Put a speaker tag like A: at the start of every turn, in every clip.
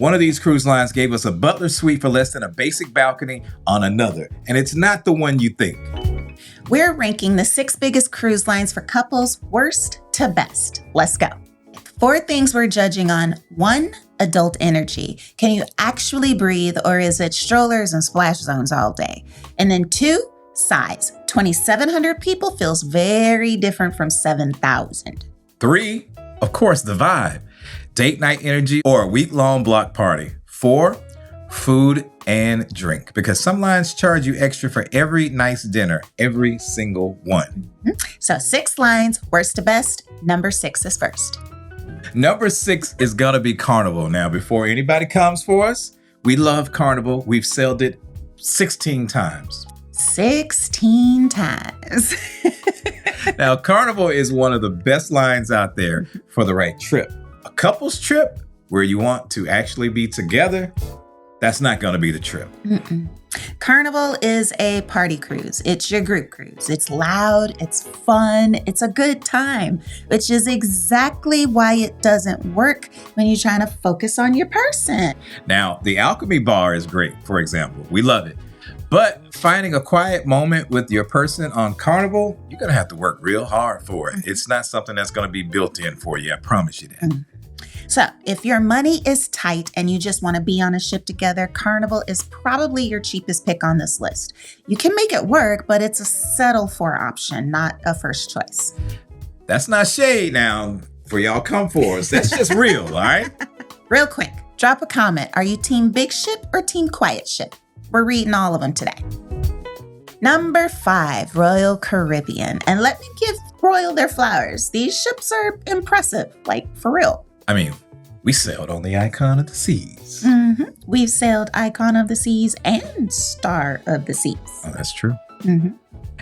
A: One of these cruise lines gave us a butler suite for less than a basic balcony on another, and it's not the one you think.
B: We're ranking the 6 biggest cruise lines for couples, worst to best. Let's go. 4 things we're judging on. 1, adult energy. Can you actually breathe, or is it strollers and splash zones all day? And then 2, size. 2,700 people feels very different from 7,000.
A: 3, of course, the vibe. Date night energy or a week-long block party. 4, food and drink, because some lines charge you extra for every nice dinner, every single one.
B: So 6 lines, worst to best. Number 6 is first.
A: Number 6 is gonna be Carnival. Now, before anybody comes for us, we love Carnival. We've sailed it 16 times.
B: 16 times.
A: Now, Carnival is one of the best lines out there for the right trip. A couple's trip where you want to actually be together, that's not going to be the trip.
B: Carnival is a party cruise. It's your group cruise. It's loud, it's fun, it's a good time, which is exactly why it doesn't work when you're trying to focus on your person.
A: Now, the Alchemy Bar is great, for example. We love it. But finding a quiet moment with your person on Carnival, you're going to have to work real hard for it. It's not something that's going to be built in for you. I promise you that.
B: So if your money is tight and you just want to be on a ship together, Carnival is probably your cheapest pick on this list. You can make it work, but it's a settle for option, not a first choice.
A: That's not shade now for y'all come for us. That's just real, all right?
B: Real quick, drop a comment. Are you team big ship or team quiet ship? We're reading all of them today. Number 5, Royal Caribbean. And let me give Royal their flowers. These ships are impressive, like for real.
A: I mean, we sailed on the Icon of the Seas.
B: We've sailed Icon of the Seas and Star of the Seas.
A: Oh, that's true. And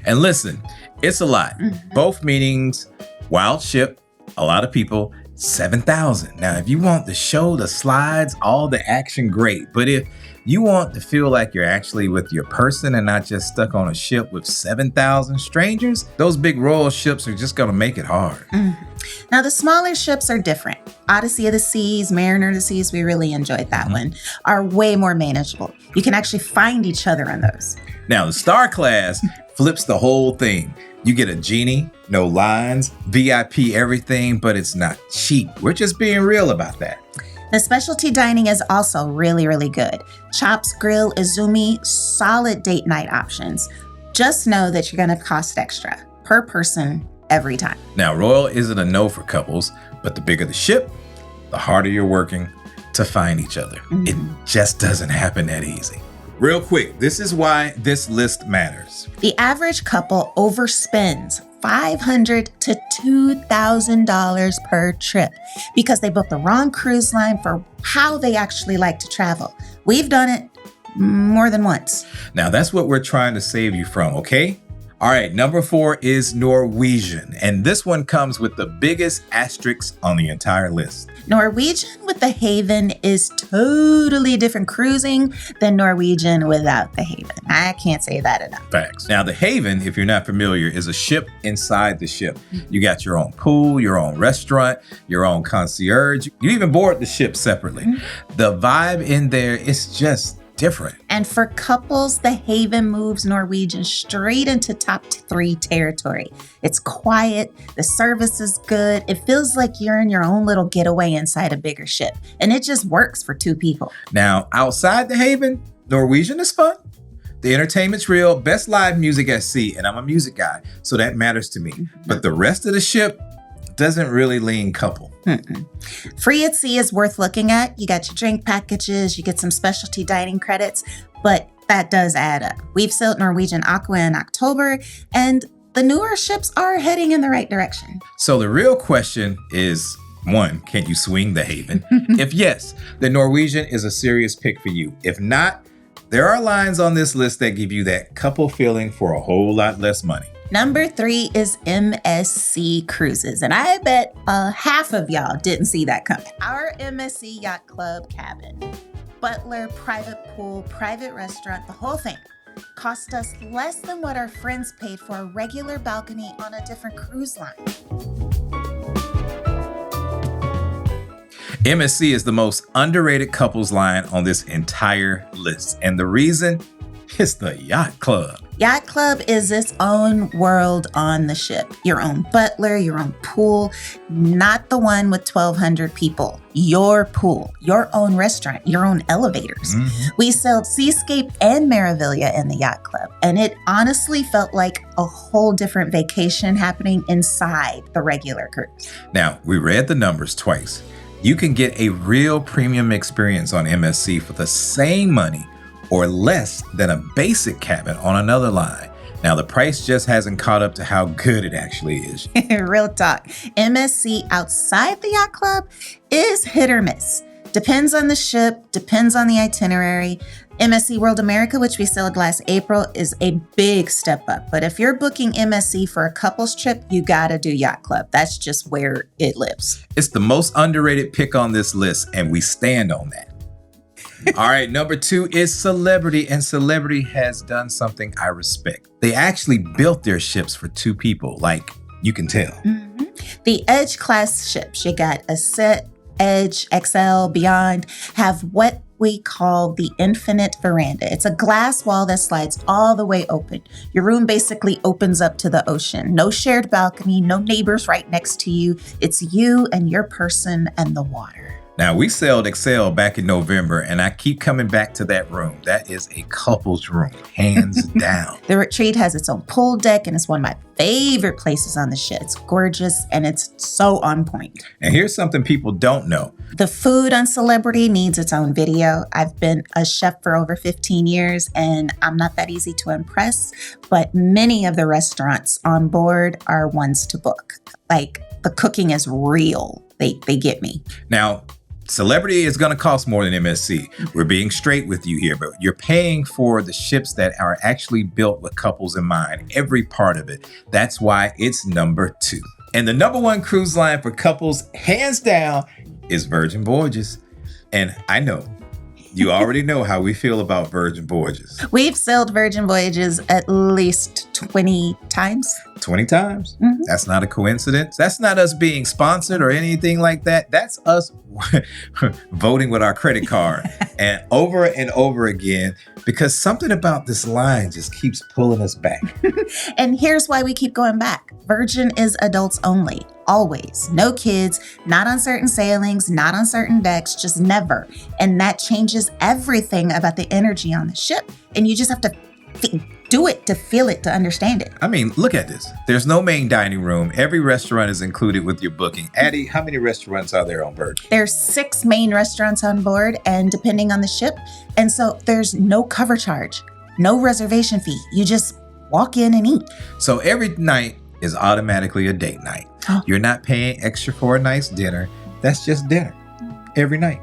A: listen, it's a lot. Both meanings, wild ship, a lot of people, 7,000. Now, if you want the show, the slides, all the action, great. But if you want to feel like you're actually with your person and not just stuck on a ship with 7,000 strangers, those big royal ships are just going to make it hard.
B: Now, the smaller ships are different. Odyssey of the Seas, Mariner of the Seas, we really enjoyed that one, are way more manageable. You can actually find each other on those.
A: Now, the Star Class flips the whole thing. You get a genie, no lines, VIP everything, but it's not cheap. We're just being real about that.
B: The specialty dining is also really, really good. Chops, grill, izumi, solid date night options. Just know that you're going to cost extra per person every time.
A: Now, Royal isn't a no for couples, but the bigger the ship, the harder you're working to find each other. It just doesn't happen that easy. Real quick, this is why this list matters.
B: The average couple overspends $500 to $2,000 per trip because they booked the wrong cruise line for how they actually like to travel. We've done it more than once.
A: Now, that's what we're trying to save you from, okay? All right, number 4 is Norwegian, and this one comes with the biggest asterisk on the entire list.
B: Norwegian with the Haven is totally different cruising than Norwegian without the Haven. I can't say that enough.
A: Facts. Now, the Haven, if you're not familiar, is a ship inside the ship. You got your own pool, your own restaurant, your own concierge. You even board the ship separately. The vibe in there is just different.
B: And for couples, the Haven moves Norwegian straight into top 3 territory. It's quiet, the service is good, it feels like you're in your own little getaway inside a bigger ship, and it just works for 2 people.
A: Now, outside the Haven, Norwegian is fun. The entertainment's real, best live music at sea, and I'm a music guy, so that matters to me. But the rest of the ship doesn't really lean couple.
B: Free at sea is worth looking at. You got your drink packages, you get some specialty dining credits, but that does add up. We've sailed Norwegian Aqua in October, and the newer ships are heading in the right direction.
A: So the real question is, 1, can you swing the Haven? If yes, then Norwegian is a serious pick for you. If not, there are lines on this list that give you that couple feeling for a whole lot less money.
B: Number 3 is MSC Cruises, and I bet half of y'all didn't see that coming. Our MSC Yacht Club cabin, butler, private pool, private restaurant, the whole thing cost us less than what our friends paid for a regular balcony on a different cruise line.
A: MSC is the most underrated couples line on this entire list. And the reason is the Yacht Club.
B: Yacht Club is its own world on the ship. Your own butler, your own pool, not the one with 1,200 people. Your pool, your own restaurant, your own elevators. We sailed Seascape and Meraviglia in the Yacht Club, and it honestly felt like a whole different vacation happening inside the regular cruise.
A: Now, we read the numbers twice. You can get a real premium experience on MSC for the same money or less than a basic cabin on another line. Now, the price just hasn't caught up to how good it actually is.
B: Real talk. MSC outside the Yacht Club is hit or miss. Depends on the ship, depends on the itinerary. MSC World America, which we sailed last April, is a big step up. But if you're booking MSC for a couples trip, you gotta do Yacht Club. That's just where it lives.
A: It's the most underrated pick on this list, and we stand on that. All right, number 2 is Celebrity, and Celebrity has done something I respect. They actually built their ships for 2 people, like you can tell.
B: The Edge class ships, you got Ascent, Edge, XL, Beyond, have what we call the infinite veranda. It's a glass wall that slides all the way open. Your room basically opens up to the ocean. No shared balcony, no neighbors right next to you. It's you and your person and the water.
A: Now, we sailed Excel back in November, and I keep coming back to that room. That is a couple's room, hands down.
B: The retreat has its own pool deck, and it's one of my favorite places on the ship. It's gorgeous, and it's so on point.
A: And here's something people don't know.
B: The food on Celebrity needs its own video. I've been a chef for over 15 years, and I'm not that easy to impress, but many of the restaurants on board are ones to book. Like, the cooking is real. They get me.
A: Now, Celebrity is going to cost more than MSC. We're being straight with you here, but you're paying for the ships that are actually built with couples in mind, every part of it. That's why it's number 2. And the number 1 cruise line for couples, hands down, is Virgin Voyages. And I know, you already know how we feel about Virgin Voyages.
B: We've sailed Virgin Voyages at least 20 times.
A: 20 times? That's not a coincidence. That's not us being sponsored or anything like that. That's us voting with our credit card and over again, because something about this line just keeps pulling us back.
B: And here's why we keep going back. Virgin is adults only. Always. No kids, not on certain sailings, not on certain decks, just never. And that changes everything about the energy on the ship. And you just have to do it to feel it, to understand it.
A: I mean, look at this. There's no main dining room. Every restaurant is included with your booking. Addy, how many restaurants are there on Virgin?
B: There's 6 main restaurants on board, and depending on the ship. And so there's no cover charge, no reservation fee. You just walk in and eat.
A: So every night is automatically a date night. You're not paying extra for a nice dinner. That's just dinner every night.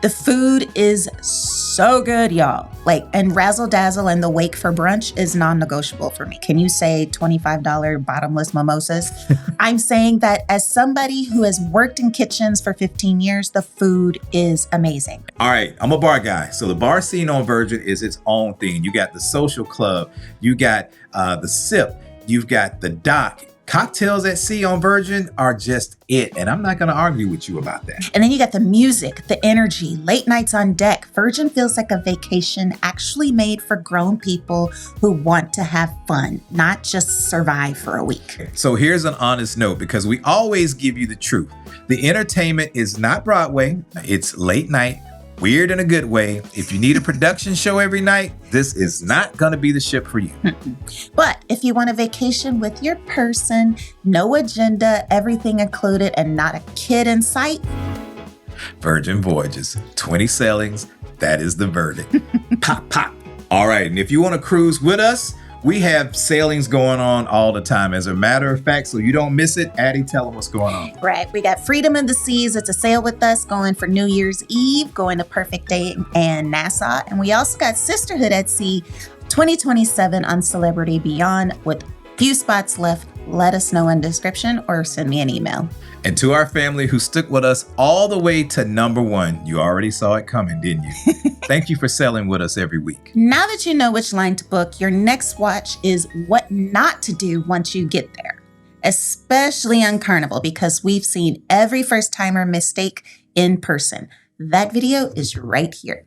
B: The food is so good, y'all. And razzle dazzle and the wake for brunch is non-negotiable for me. Can you say $25 bottomless mimosas? I'm saying that as somebody who has worked in kitchens for 15 years, the food is amazing.
A: All right, I'm a bar guy. So the bar scene on Virgin is its own thing. You got the social club, you got the sip, you've got the dock. Cocktails at sea on Virgin are just it, and I'm not going to argue with you about that.
B: And then you got the music, the energy, late nights on deck. Virgin feels like a vacation actually made for grown people who want to have fun, not just survive for a week.
A: So here's an honest note, because we always give you the truth. The entertainment is not Broadway. It's late night. Weird in a good way. If you need a production show every night, this is not going to be the ship for you.
B: But if you want a vacation with your person, no agenda, everything included, and not a kid in sight,
A: Virgin Voyages, 20 sailings, that is the verdict. Pop, pop. All right, and if you want to cruise with us, we have sailings going on all the time. As a matter of fact, so you don't miss it, Addy, tell them what's going on.
B: Right. We got Freedom of the Seas. It's a sail with us going for New Year's Eve, going to Perfect Day and Nassau. And we also got Sisterhood at Sea 2027 on Celebrity Beyond with few spots left. Let us know in the description or send me an email.
A: And to our family who stuck with us all the way to number 1, you already saw it coming, didn't you? Thank you for sailing with us every week.
B: Now that you know which line to book, your next watch is what not to do once you get there. especially on Carnival, because we've seen every first-timer mistake in person. That video is right here.